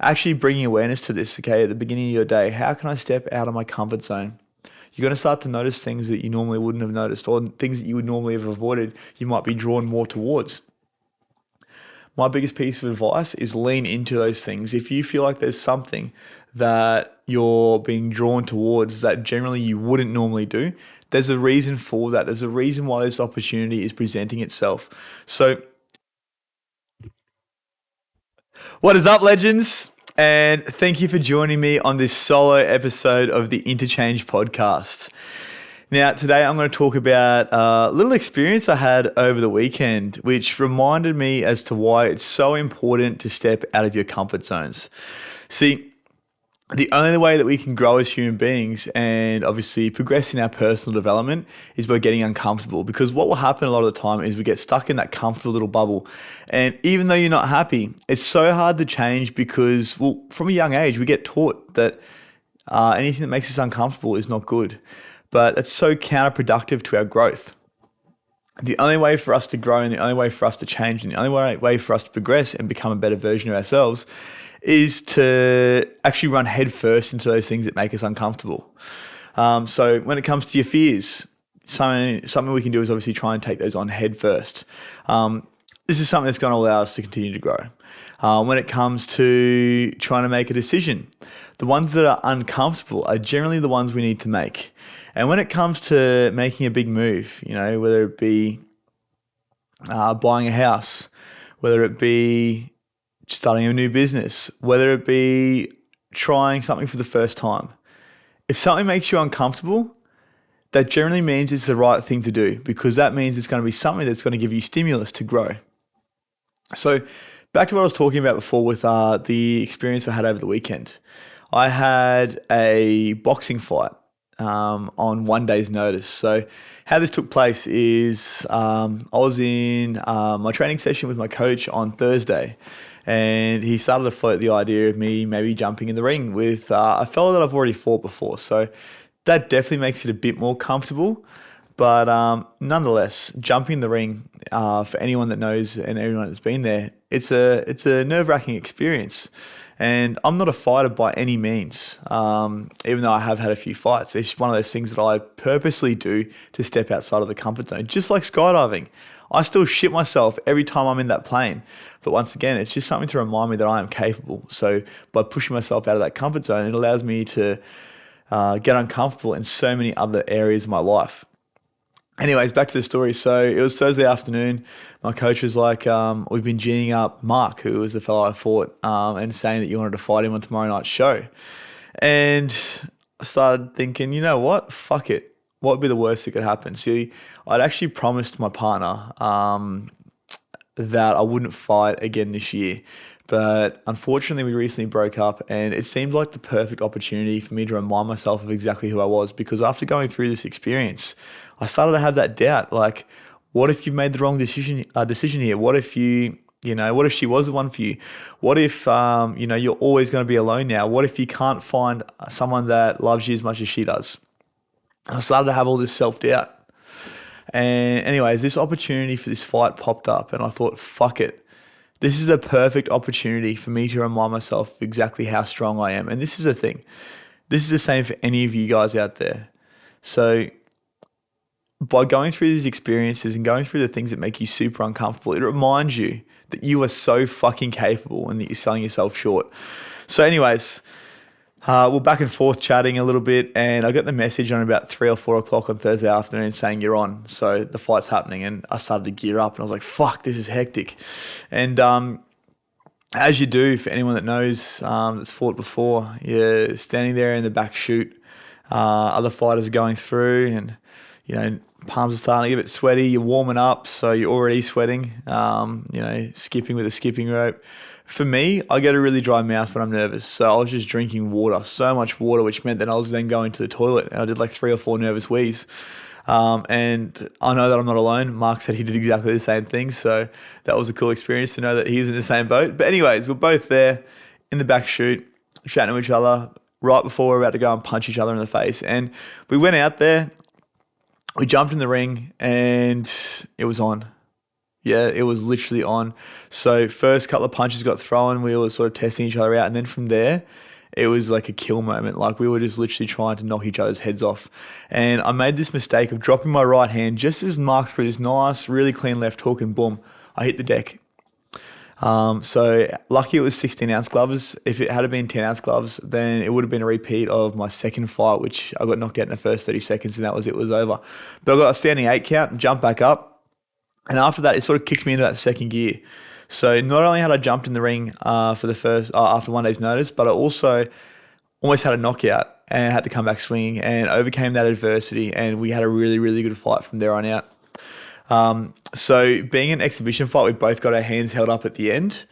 actually bringing awareness to this, okay, at the beginning of your day. How can I step out of my comfort zone? You're going to start to notice things that you normally wouldn't have noticed, or things that you would normally have avoided, you might be drawn more towards. My biggest piece of advice is lean into those things. If you feel like there's something that you're being drawn towards that generally you wouldn't normally do, there's a reason for that. There's a reason why this opportunity is presenting itself. So, what is up, legends? And thank you for joining me on this solo episode of the Interchange podcast. Now, today I'm going to talk about a little experience I had over the weekend, which reminded me as to why it's so important to step out of your comfort zones. See, the only way that we can grow as human beings and obviously progress in our personal development is by getting uncomfortable, because what will happen a lot of the time is we get stuck in that comfortable little bubble. And even though you're not happy, it's so hard to change because, well, from a young age, we get taught that anything that makes us uncomfortable is not good. But that's so counterproductive to our growth. The only way for us to grow and the only way for us to change and the only way for us to progress and become a better version of ourselves is to actually run head first into those things that make us uncomfortable. So when it comes to your fears, something we can do is obviously try and take those on head first. This is something that's going to allow us to continue to grow. When it comes to trying to make a decision, the ones that are uncomfortable are generally the ones we need to make. And when it comes to making a big move, whether it be buying a house, whether it be starting a new business, whether it be trying something for the first time, if something makes you uncomfortable, that generally means it's the right thing to do, because that means it's going to be something that's going to give you stimulus to grow. So back to what I was talking about before with the experience I had over the weekend. I had a boxing fight on one day's notice. So how this took place is I was in my training session with my coach on Thursday, and he started to float the idea of me maybe jumping in the ring with a fellow that I've already fought before. So that definitely makes it a bit more comfortable. But nonetheless, jumping in the ring, for anyone that knows and everyone that's been there, it's a nerve-wracking experience. And I'm not a fighter by any means, even though I have had a few fights. It's one of those things that I purposely do to step outside of the comfort zone. Just like skydiving, I still shit myself every time I'm in that plane. But once again, it's just something to remind me that I am capable. So by pushing myself out of that comfort zone, it allows me to get uncomfortable in so many other areas of my life. Anyways, back to the story. So it was Thursday afternoon. My coach was like, we've been geeing up Mark, who was the fellow I fought, and saying that you wanted to fight him on tomorrow night's show. And I started thinking, you know what? Fuck it. What would be the worst that could happen? See, I'd actually promised my partner that I wouldn't fight again this year. But unfortunately, we recently broke up, and it seemed like the perfect opportunity for me to remind myself of exactly who I was, because after going through this experience, I started to have that doubt. Like, what if you've made the wrong decision here? What if what if she was the one for you? What if, you're always going to be alone now? What if you can't find someone that loves you as much as she does? And I started to have all this self-doubt. And anyways, this opportunity for this fight popped up, and I thought, fuck it. This is a perfect opportunity for me to remind myself of exactly how strong I am. And this is the thing. This is the same for any of you guys out there. So by going through these experiences and going through the things that make you super uncomfortable, it reminds you that you are so fucking capable and that you're selling yourself short. So anyways, we're back and forth chatting a little bit, and I got the message on about 3 or 4 o'clock on Thursday afternoon saying you're on. So the fight's happening, and I started to gear up, and I was like, fuck, this is hectic. And as you do, for anyone that knows that's fought before, you're standing there in the back chute. Other fighters are going through, and palms are starting to get a bit sweaty. You're warming up, so you're already sweating. Skipping with a skipping rope. For me, I get a really dry mouth when I'm nervous, so I was just drinking water, so much water, which meant that I was then going to the toilet, and I did like 3 or 4 nervous wheeze. And I know that I'm not alone. Mark said he did exactly the same thing, so that was a cool experience to know that he was in the same boat. But anyways, we're both there in the back chute, chatting to each other right before we're about to go and punch each other in the face. And we went out there, we jumped in the ring, and it was on. Yeah, it was literally on. So first couple of punches got thrown, we were sort of testing each other out, and then from there, it was like a kill moment. Like we were just literally trying to knock each other's heads off. And I made this mistake of dropping my right hand just as Mark threw this nice, really clean left hook, and boom, I hit the deck. So lucky it was 16-ounce gloves. If it had been 10-ounce gloves, then it would have been a repeat of my second fight, which I got knocked out in the first 30 seconds, and that was it, was over. But I got a standing 8 count and jumped back up. And after that, it sort of kicked me into that second gear. So not only had I jumped in the ring for the first after one day's notice, but I also almost had a knockout and had to come back swinging and overcame that adversity. And we had a really, really good fight from there on out. So being an exhibition fight, we both got our hands held up at the end.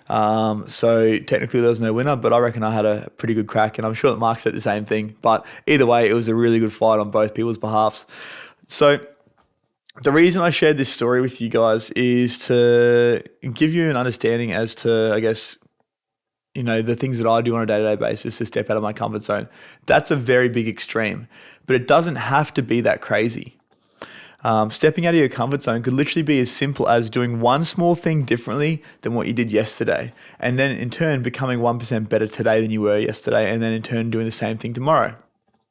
So technically there was no winner, but I reckon I had a pretty good crack, and I'm sure that Mark said the same thing. But either way, it was a really good fight on both people's behalfs. So the reason I shared this story with you guys is to give you an understanding as to, I guess, the things that I do on a day-to-day basis to step out of my comfort zone. That's a very big extreme, but it doesn't have to be that crazy. Stepping out of your comfort zone could literally be as simple as doing one small thing differently than what you did yesterday, and then in turn becoming 1% better today than you were yesterday, and then in turn doing the same thing tomorrow.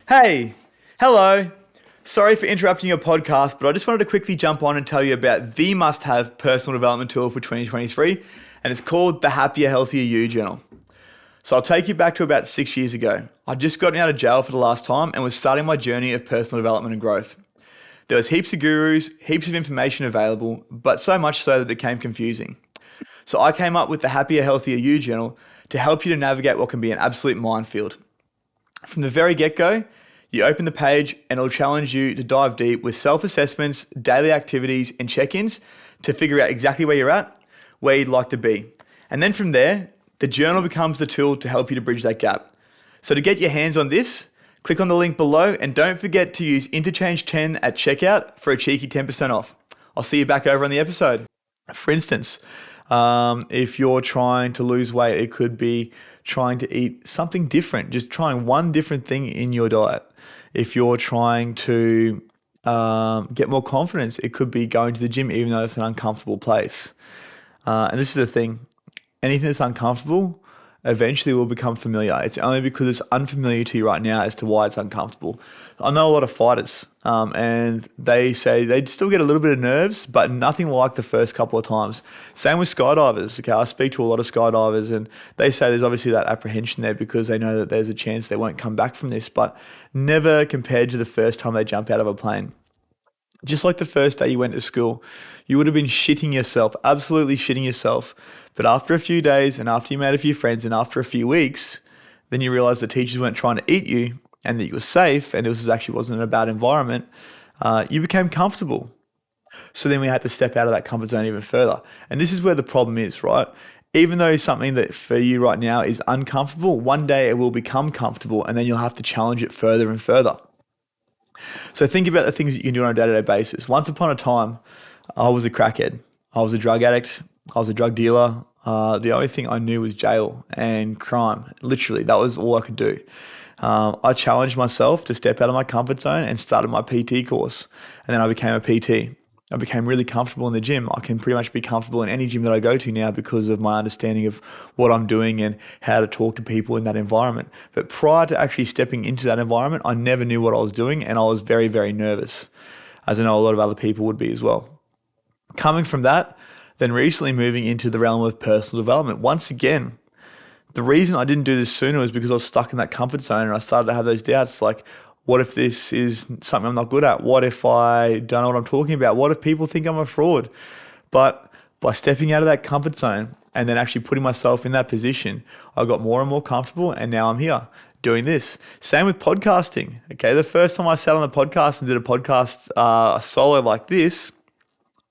Hey, hello. Sorry for interrupting your podcast, but I just wanted to quickly jump on and tell you about the must-have personal development tool for 2023, and it's called the Happier, Healthier You Journal. So I'll take you back to about 6 years ago. I'd just gotten out of jail for the last time and was starting my journey of personal development and growth. There was heaps of gurus, heaps of information available, but so much so that it became confusing. So I came up with the Happier, Healthier You Journal to help you to navigate what can be an absolute minefield. From the very get-go, you open the page and it'll challenge you to dive deep with self-assessments, daily activities, and check-ins to figure out exactly where you're at, where you'd like to be. And then from there, the journal becomes the tool to help you to bridge that gap. So to get your hands on this, click on the link below and don't forget to use INTOCHANGE10 at checkout for a cheeky 10% off. I'll see you back over on the episode. For instance, if you're trying to lose weight, it could be trying to eat something different, just trying one different thing in your diet. If you're trying to get more confidence, it could be going to the gym even though it's an uncomfortable place. And this is the thing, anything that's uncomfortable eventually will become familiar. It's only because it's unfamiliar to you right now as to why it's uncomfortable. I know a lot of fighters and they say they still get a little bit of nerves, but nothing like the first couple of times. Same with skydivers. Okay, I speak to a lot of skydivers and they say there's obviously that apprehension there because they know that there's a chance they won't come back from this, but never compared to the first time they jump out of a plane. Just like the first day you went to school, you would have been shitting yourself, absolutely shitting yourself. But after a few days and after you made a few friends and after a few weeks, then you realize the teachers weren't trying to eat you and that you were safe and it actually wasn't a bad environment. You became comfortable. So then we had to step out of that comfort zone even further. And this is where the problem is, right? Even though something that for you right now is uncomfortable, one day it will become comfortable and then you'll have to challenge it further and further. So think about the things that you can do on a day-to-day basis. Once upon a time, I was a crackhead. I was a drug addict. I was a drug dealer. The only thing I knew was jail and crime. Literally, that was all I could do. I challenged myself to step out of my comfort zone and started my PT course. And then I became a PT. I became really comfortable in the gym. I can pretty much be comfortable in any gym that I go to now because of my understanding of what I'm doing and how to talk to people in that environment. But prior to actually stepping into that environment, I never knew what I was doing and I was very, very nervous, as I know a lot of other people would be as well. Coming from that, then recently moving into the realm of personal development. Once again, the reason I didn't do this sooner was because I was stuck in that comfort zone and I started to have those doubts like, what if this is something I'm not good at? What if I don't know what I'm talking about? What if people think I'm a fraud? But by stepping out of that comfort zone and then actually putting myself in that position, I got more and more comfortable and now I'm here doing this. Same with podcasting. Okay, the first time I sat on the podcast and did a podcast solo like this,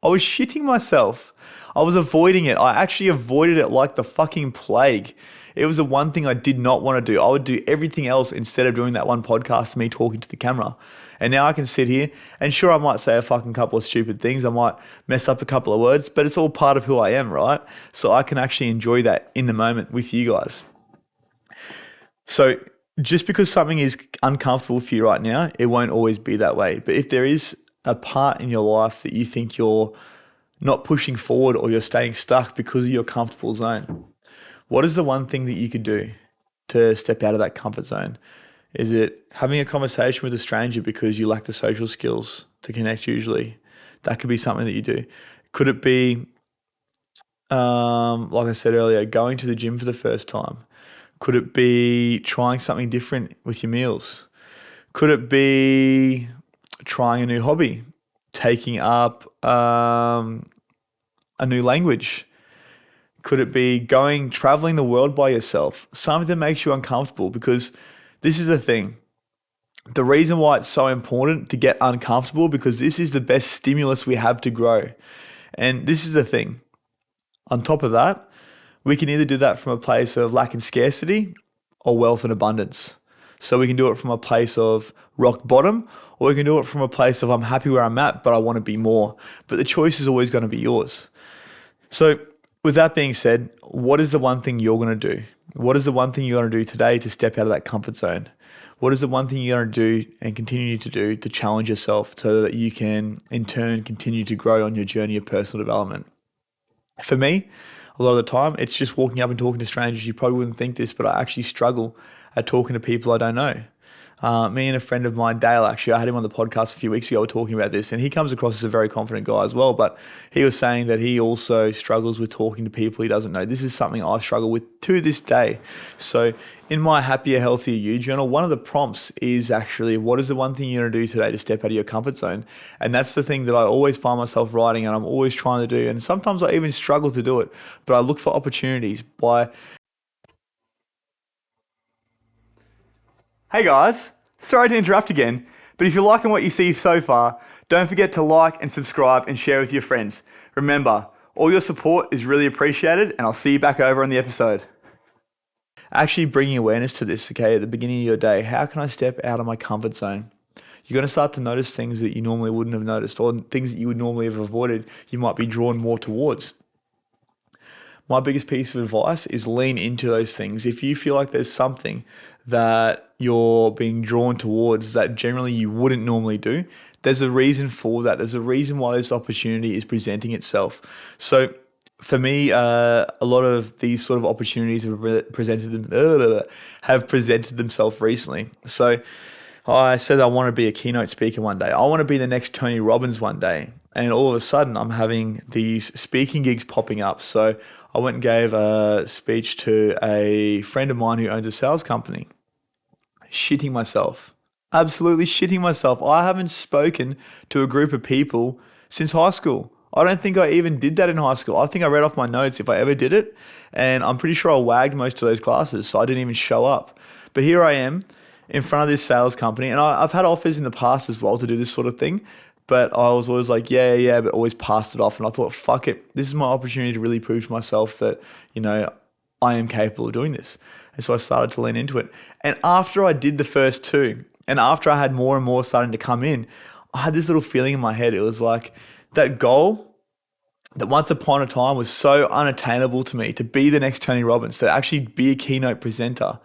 I was shitting myself. I was avoiding it. I actually avoided it like the fucking plague. It was the one thing I did not want to do. I would do everything else instead of doing that one podcast, me talking to the camera. And now I can sit here and sure, I might say a fucking couple of stupid things. I might mess up a couple of words, but it's all part of who I am, right? So I can actually enjoy that in the moment with you guys. So just because something is uncomfortable for you right now, it won't always be that way. But if there is a part in your life that you think you're not pushing forward, or you're staying stuck because of your comfortable zone. What is the one thing that you could do to step out of that comfort zone? Is it having a conversation with a stranger because you lack the social skills to connect usually? That could be something that you do. Could it be, like I said earlier, going to the gym for the first time? Could it be trying something different with your meals? Could it be trying a new hobby, taking up a new language? Could it be traveling the world by yourself? Something that makes you uncomfortable, because this is the thing. The reason why it's so important to get uncomfortable, because this is the best stimulus we have to grow. And this is the thing. On top of that, we can either do that from a place of lack and scarcity or wealth and abundance. So we can do it from a place of rock bottom, or we can do it from a place of I'm happy where I'm at, but I want to be more. But the choice is always going to be yours. So with that being said, what is the one thing you're going to do? What is the one thing you're going to do today to step out of that comfort zone? What is the one thing you're going to do and continue to do to challenge yourself so that you can, in turn, continue to grow on your journey of personal development? For me, a lot of the time, it's just walking up and talking to strangers. You probably wouldn't think this, but I actually struggle at talking to people I don't know. Me and a friend of mine, Dale, actually, I had him on the podcast a few weeks ago, we were talking about this, and he comes across as a very confident guy as well, but he was saying that he also struggles with talking to people he doesn't know. This is something I struggle with to this day. So in my Happier, Healthier You journal, one of the prompts is actually, what is the one thing you're going to do today to step out of your comfort zone? And that's the thing that I always find myself writing, and I'm always trying to do, and sometimes I even struggle to do it, but I look for opportunities by... Hey guys, sorry to interrupt again, but if you're liking what you see so far, don't forget to like and subscribe and share with your friends. Remember, all your support is really appreciated, and I'll see you back over on the episode. Actually bringing awareness to this, okay, at the beginning of your day, how can I step out of my comfort zone? You're going to start to notice things that you normally wouldn't have noticed, or things that you would normally have avoided, you might be drawn more towards. My biggest piece of advice is lean into those things. If you feel like there's something that you're being drawn towards that generally you wouldn't normally do, there's a reason for that. There's a reason why this opportunity is presenting itself. So for me, a lot of these sort of opportunities have presented themselves recently. So I said I want to be a keynote speaker one day. I want to be the next Tony Robbins one day. And all of a sudden, I'm having these speaking gigs popping up. So I went and gave a speech to a friend of mine who owns a sales company. Shitting myself. Absolutely shitting myself. I haven't spoken to a group of people since high school. I don't think I even did that in high school. I think I read off my notes if I ever did it. And I'm pretty sure I wagged most of those classes, so I didn't even show up. But here I am in front of this sales company. And I've had offers in the past as well to do this sort of thing. But I was always like, yeah, but always passed it off. And I thought, fuck it. This is my opportunity to really prove to myself that, I am capable of doing this. And so I started to lean into it. And after I did the first two, and after I had more and more starting to come in, I had this little feeling in my head. It was like that goal that once upon a time was so unattainable to me, to be the next Tony Robbins, to actually be a keynote presenter,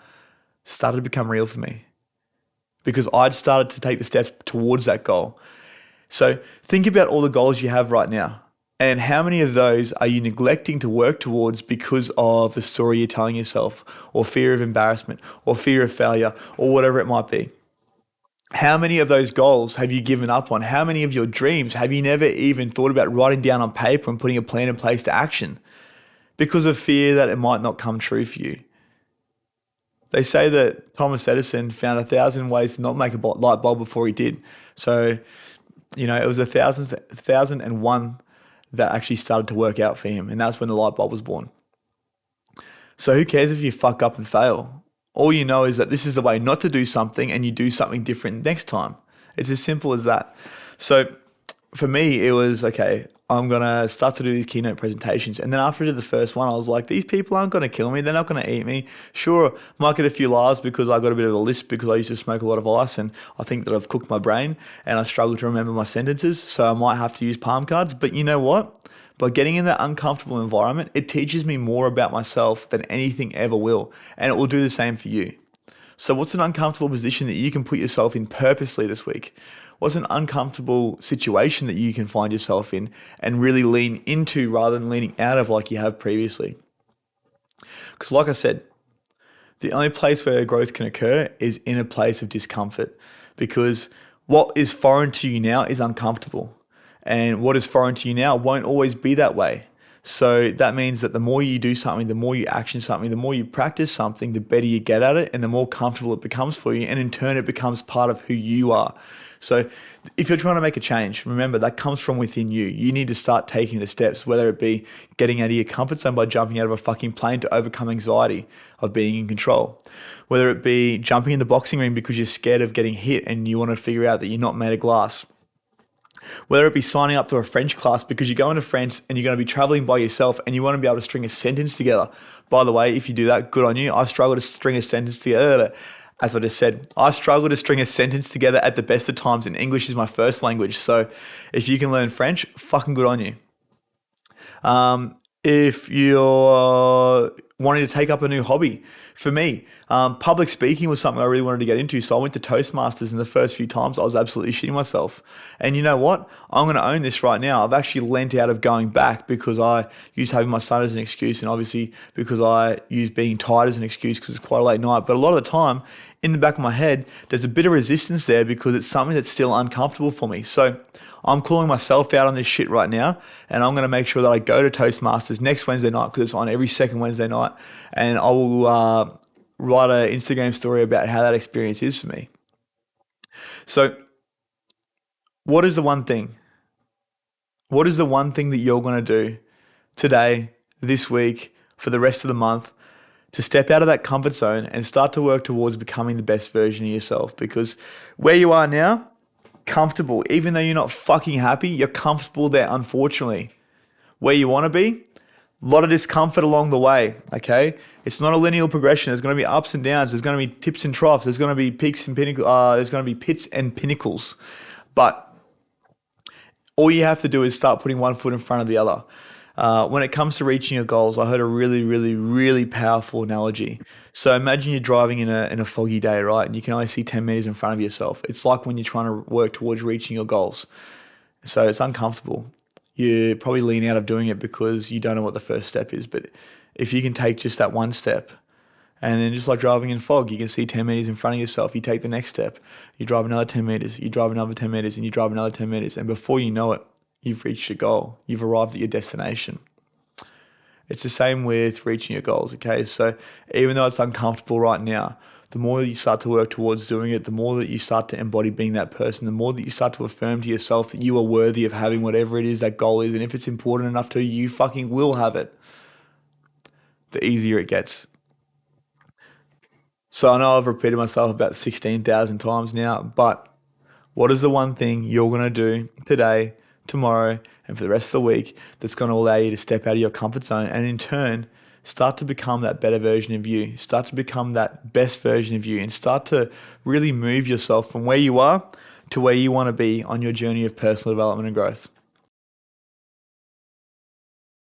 started to become real for me. Because I'd started to take the steps towards that goal. So think about all the goals you have right now, and how many of those are you neglecting to work towards because of the story you're telling yourself, or fear of embarrassment, or fear of failure, or whatever it might be. How many of those goals have you given up on? How many of your dreams have you never even thought about writing down on paper and putting a plan in place to action because of fear that it might not come true for you? They say that Thomas Edison found 1,000 ways to not make a light bulb before he did. So, it was 1,001 that actually started to work out for him. And that's when the light bulb was born. So who cares if you fuck up and fail? All you know is that this is the way not to do something, and you do something different next time. It's as simple as that. So for me, it was, okay, I'm going to start to do these keynote presentations. And then after I did the first one, I was like, these people aren't going to kill me. They're not going to eat me. Sure, might get a few laughs because I got a bit of a lisp because I used to smoke a lot of ice, and I think that I've cooked my brain and I struggle to remember my sentences. So I might have to use palm cards. But you know what? By getting in that uncomfortable environment, it teaches me more about myself than anything ever will. And it will do the same for you. So what's an uncomfortable position that you can put yourself in purposely this week? What's an uncomfortable situation that you can find yourself in and really lean into rather than leaning out of like you have previously? Because like I said, the only place where growth can occur is in a place of discomfort, because what is foreign to you now is uncomfortable, and what is foreign to you now won't always be that way. So that means that the more you do something, the more you action something, the more you practice something, the better you get at it and the more comfortable it becomes for you. And in turn, it becomes part of who you are. So if you're trying to make a change, remember that comes from within you. You need to start taking the steps, whether it be getting out of your comfort zone by jumping out of a fucking plane to overcome anxiety of being in control. Whether it be jumping in the boxing ring because you're scared of getting hit and you want to figure out that you're not made of glass. Whether it be signing up to a French class because you're going to France and you're going to be traveling by yourself and you want to be able to string a sentence together. By the way, if you do that, good on you. I struggle to string a sentence together. As I just said, I struggle to string a sentence together at the best of times, and English is my first language. So if you can learn French, fucking good on you. If you're wanting to take up a new hobby, for me, public speaking was something I really wanted to get into. So I went to Toastmasters, and the first few times I was absolutely shitting myself. And you know what? I'm going to own this right now. I've actually lent out of going back because I used having my son as an excuse, and obviously because I use being tired as an excuse because it's quite a late night. But a lot of the time, in the back of my head, there's a bit of resistance there because it's something that's still uncomfortable for me. So I'm calling myself out on this shit right now, and I'm going to make sure that I go to Toastmasters next Wednesday night because it's on every second Wednesday night, and I will write an Instagram story about how that experience is for me. So what is the one thing? What is the one thing that you're going to do today, this week, for the rest of the month to step out of that comfort zone and start to work towards becoming the best version of yourself? Because where you are now, comfortable, even though you're not fucking happy, you're comfortable there, unfortunately. Where you want to be, a lot of discomfort along the way, okay? It's not a linear progression. There's going to be ups and downs. There's going to be tips and troughs. There's going to be peaks and pinnacles. There's going to be pits and pinnacles. But all you have to do is start putting one foot in front of the other. When it comes to reaching your goals, I heard a really, really, really powerful analogy. So imagine you're driving in a foggy day, right? And you can only see 10 meters in front of yourself. It's like when you're trying to work towards reaching your goals. So it's uncomfortable. You probably lean out of doing it because you don't know what the first step is. But if you can take just that one step, and then just like driving in fog, you can see 10 meters in front of yourself. You take the next step. You drive another 10 meters. You drive another 10 meters. And you drive another 10 meters. And before you know it, you've reached your goal. You've arrived at your destination. It's the same with reaching your goals, okay? So even though it's uncomfortable right now, the more that you start to work towards doing it, the more that you start to embody being that person, the more that you start to affirm to yourself that you are worthy of having whatever it is that goal is. And if it's important enough to you, you fucking will have it. The easier it gets. So I know I've repeated myself about 16,000 times now, but what is the one thing you're going to do today, tomorrow, and for the rest of the week that's going to allow you to step out of your comfort zone and in turn start to become that better version of you, start to become that best version of you, and start to really move yourself from where you are to where you want to be on your journey of personal development and growth?